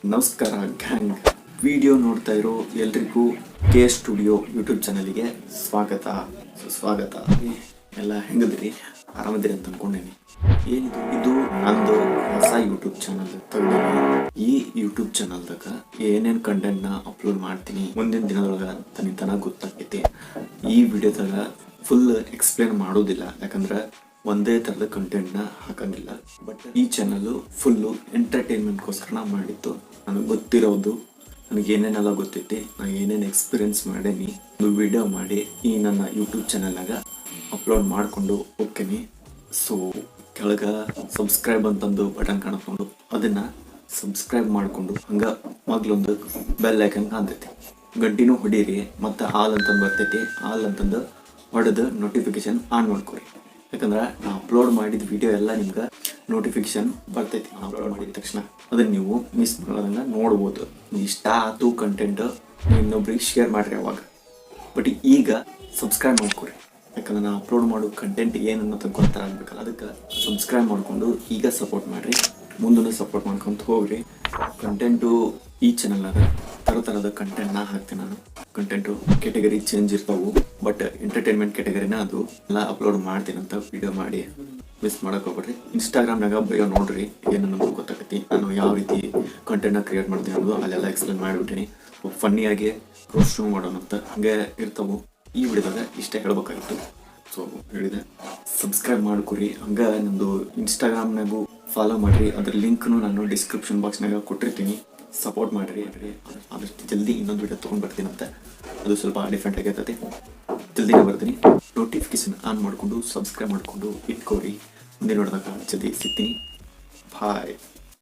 ನಮಸ್ಕಾರ gang. Video ನೋಡ್ತಾ ಇರೋ ಎಲ್ರಿಗೂ ಕೆ ಸ್ಟುಡಿಯೋ ಯೂಟ್ಯೂಬ್ ಚಾನಲ್ಗೆ ಸುಸ್ವಾಗತ. ಎಲ್ಲ ಹೆಂಗದ್ರಿ? ಆರಾಮದಿರಿ ಅಂತ ಅನ್ಕೊಂಡೇನಿ. ಏನಿದು ಇದು ನಂದು ಹೊಸ ಯೂಟ್ಯೂಬ್ ಚಾನಲ್ ತೆಗ್ದೀನಿ. ಈ ಯೂಟ್ಯೂಬ್ ಚಾನಲ್ದಾಗ ಏನೇನ್ ಕಂಟೆಂಟ್ ನ ಅಪ್ಲೋಡ್ ಮಾಡ್ತೀನಿ ಮುಂದಿನ ದಿನದೊಳಗ ತನಿತನ ಗೊತ್ತಾಗ್ತೈತಿ. ಈ ವಿಡಿಯೋದಾಗ ಫುಲ್ ಎಕ್ಸ್ಪ್ಲೇನ್ ಮಾಡೋದಿಲ್ಲ, ಯಾಕಂದ್ರೆ ಒಂದೇ ತರದ ಕಂಟೆಂಟ್ ನ ಹಾಕಂಗಿಲ್ಲ. ಬಟ್ ಈ ಚಾನಲ್ ಫುಲ್ಲು ಎಂಟರ್ಟೈನ್ಮೆಂಟ್ಗೋಸ್ಕರ ಮಾಡಿತ್ತು. ನನಗೆ ಗೊತ್ತಿರೋದು, ನನಗೆ ಏನೇನೆಲ್ಲ ಗೊತ್ತೈತಿ, ನಾನು ಏನೇನು ಎಕ್ಸ್ಪೀರಿಯನ್ಸ್ ಮಾಡೇನಿ, ಒಂದು ವಿಡಿಯೋ ಮಾಡಿ ಈ ನನ್ನ ಯೂಟ್ಯೂಬ್ ಚಾನಲ್ನಾಗ ಅಪ್ಲೋಡ್ ಮಾಡ್ಕೊಂಡು ಹೋಗ್ತೀನಿ. ಸೊ ಕೆಳಗ ಸಬ್ಸ್ಕ್ರೈಬ್ ಅಂತಂದು ಬಟನ್ ಕಾಣಿಸ್ಕೊಂಡು ಅದನ್ನ ಸಬ್ಸ್ಕ್ರೈಬ್ ಮಾಡ್ಕೊಂಡು ಹಂಗ ಮಗ್ಲೊಂದು ಬೆಲ್ ಐಕನ್ ಕಾಣ್ತೈತಿ, ಗಂಟಿನೂ ಹೊಡೀರಿ. ಮತ್ತು ಆಲ್ ಅಂತಂದು ಬರ್ತೈತಿ, ಆಲ್ ಅಂತಂದು ಹೊಡೆದು ನೋಟಿಫಿಕೇಶನ್ ಆನ್ ಮಾಡ್ಕೊರಿ. ಯಾಕಂದ್ರೆ ನಾ ಅಪ್ಲೋಡ್ ಮಾಡಿದ ವಿಡಿಯೋ ಎಲ್ಲ ನಿಮ್ಗೆ ನೋಟಿಫಿಕೇಶನ್ ಬರ್ತೈತಿ. ಅಪ್ಲೋಡ್ ಮಾಡಿದ ತಕ್ಷಣ ಅದನ್ನ ನೀವು ಮಿಸ್ ಮಾಡೋದನ್ನ ನೋಡ್ಬೋದು. ಇಷ್ಟ ಆತು ಕಂಟೆಂಟ್, ಇನ್ನೊಬ್ರಿಗೆ ಶೇರ್ ಮಾಡ್ರಿ ಅವಾಗ. ಬಟ್ ಈಗ ಸಬ್ಸ್ಕ್ರೈಬ್ ಮಾಡ್ಕೊರಿ, ಯಾಕಂದ್ರೆ ನಾ ಅಪ್ಲೋಡ್ ಮಾಡೋ ಕಂಟೆಂಟ್ ಏನು ಅನ್ನೋದು ಗೊತ್ತಾಗಬೇಕಲ್ಲ. ಅದಕ್ಕೆ ಸಬ್ಸ್ಕ್ರೈಬ್ ಮಾಡಿಕೊಂಡು ಈಗ ಸಪೋರ್ಟ್ ಮಾಡಿರಿ, ಮುಂದೂ ಸಪೋರ್ಟ್ ಮಾಡ್ಕೊಂತ ಹೋಗ್ರಿ. ಕಂಟೆಂಟು ಈ ಚಾನಲ್ನಾಗ ಥರದ ಕಂಟೆಂಟ್ ನಾ ಹಾಕ್ತೀನಿ. ನಾನು ಕಂಟೆಂಟು ಕೆಟಗರಿ ಚೇಂಜ್ ಇರ್ತಾವು, ಬಟ್ ಎಂಟರ್ಟೈನ್ಮೆಂಟ್ ಕೆಟಗರಿನ ಅದು ಎಲ್ಲ ಅಪ್ಲೋಡ್ ಮಾಡ್ತೀನಿ ಅಂತ ವಿಡಿಯೋ ಮಾಡಿ ಮಿಸ್ ಮಾಡಕ್ ಹೋಗ್ಬೇಡ್ರಿ. ಇನ್ಸ್ಟಾಗ್ರಾಮ್ನಾಗ ಬಯೋ ನೋಡ್ರಿ, ಏನನ್ನೋದು ಗೊತ್ತಾಗತ್ತಿ. ನಾನು ಯಾವ ರೀತಿ ಕಂಟೆಂಟ್ನ ಕ್ರಿಯೇಟ್ ಮಾಡ್ತೀನಿ ಅನ್ನೋದು ಅಲ್ಲೆಲ್ಲ ಎಕ್ಸ್ಪ್ಲೇನ್ ಮಾಡಿಬಿಟ್ಟಿನಿ. ಫನ್ನಿಯಾಗಿ ರೋಸ್ಟು ಮಾಡೋಣ ಅಂತ ಹಂಗೆ ಇರ್ತಾವು. ಈ ವಿಡಿಯೋದಾಗ ಇಷ್ಟೇ ಹೇಳ್ಬೇಕಾಗಿತ್ತು. ಸೊ ಹೇಳಿದೆ, ಸಬ್ಸ್ಕ್ರೈಬ್ ಮಾಡ್ಕೊರಿ. ಹಂಗೆ ನಮ್ಮದು ಇನ್ಸ್ಟಾಗ್ರಾಮ್ನಾಗೂ ಫಾಲೋ ಮಾಡಿರಿ. ಅದ್ರ ಲಿಂಕ್ನು ನಾನು ಡಿಸ್ಕ್ರಿಪ್ಷನ್ ಬಾಕ್ಸ್ನಾಗ ಕೊಟ್ಟಿರ್ತೀನಿ. ಸಪೋರ್ಟ್ ಮಾಡಿರಿ. ಆದಷ್ಟು ಜಲ್ದಿ ಇನ್ನೊಂದು ವಿಡಿಯೋ ತೊಗೊಂಡು ಬರ್ತೀನಂತೆ. ಅದು ಸ್ವಲ್ಪ ಡಿಫ್ರೆಂಟ್ ಆಗೈತೈತಿ, ಜಲ್ದಿನೇ ಬರ್ತೀನಿ. ನೋಟಿಫಿಕೇಶನ್ ಆನ್ ಮಾಡಿಕೊಂಡು ಸಬ್ಸ್ಕ್ರೈಬ್ ಮಾಡಿಕೊಂಡು ಇಟ್ಕೋರಿ. ಮುಂದೆ ನೋಡಿದಾಗ ಜಲ್ದಿ ಸಿಗ್ತೀನಿ. ಬಾಯ್.